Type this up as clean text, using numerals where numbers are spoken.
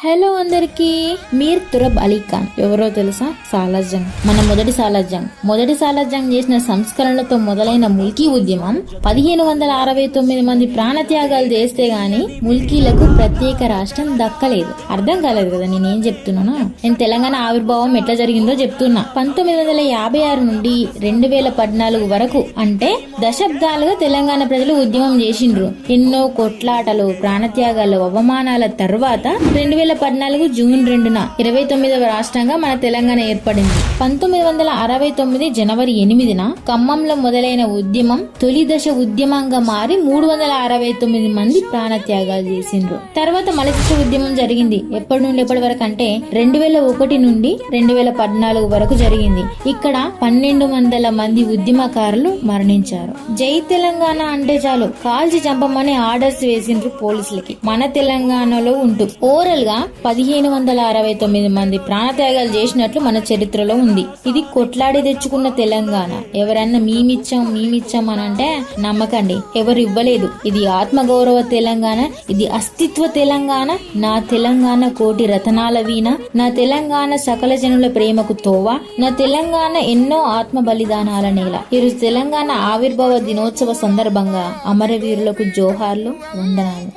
Hello అందరికి, మీర్ తురబ్ అలీ ఖాన్ ఎవరో తెలుసా? సాలార్ జంగ్, మన మొదటి సాలార్ జంగ్ చేసిన సంస్కరణలతో మొదలైన ముల్కీ ఉద్యమం 1569 మంది ప్రాణత్యాగాలు చేస్తే గాని ముల్కీలకు ప్రత్యేక రాష్ట్రం దక్కలేదు. అర్థం కాలేదు కదా నేనేం చెప్తున్నానో? నేను తెలంగాణ ఆవిర్భావం ఎట్లా జరిగిందో చెప్తున్నా. 1956 నుండి 2014 వరకు అంటే దశాబ్దాలుగా తెలంగాణ ప్రజలు ఉద్యమం చేసిండ్రు. ఎన్నో కొట్లాటలు, ప్రాణత్యాగాలు, అవమానాల తర్వాత 2014 జూన్ 2న 29వ రాష్ట్రంగా మన తెలంగాణ ఏర్పడింది. 1969 జనవరి 8న ఖమ్మంలో మొదలైన ఉద్యమం తొలి దశ ఉద్యమంగా మారి 369 మంది ప్రాణత్యాగాలు చేసిండ్రు. తర్వాత మలచిత్ర ఉద్యమం జరిగింది. ఎప్పటి నుండి ఎప్పటి వరకు అంటే 2001 నుండి 2014 వరకు జరిగింది. ఇక్కడ 1200 మంది ఉద్యమకారులు మరణించారు. జై తెలంగాణ అంటే చాలు కాల్చి చంపమని ఆర్డర్స్ వేసిండ్రు పోలీసులకి. మన తెలంగాణలో ఉంటూ ఓవరాల్ గా 1569 మంది ప్రాణత్యాగాలు చేసినట్లు మన చరిత్రలో ఉంది. ఇది కొట్లాడి తెచ్చుకున్న తెలంగాణ. ఎవరన్నా మీమిచ్చాం అని అంటే నమ్మకండి, ఎవరు ఇవ్వలేదు. ఇది ఆత్మగౌరవ తెలంగాణ, ఇది అస్తిత్వ తెలంగాణ. నా తెలంగాణ కోటి రతనాల వీణ, నా తెలంగాణ సకల జనుల ప్రేమకు తోవ, నా తెలంగాణ ఎన్నో ఆత్మ బలిదానాల నేల. ఈరోజు తెలంగాణ ఆవిర్భావ దినోత్సవ సందర్భంగా అమరవీరులకు జోహార్లు, వందనాలు.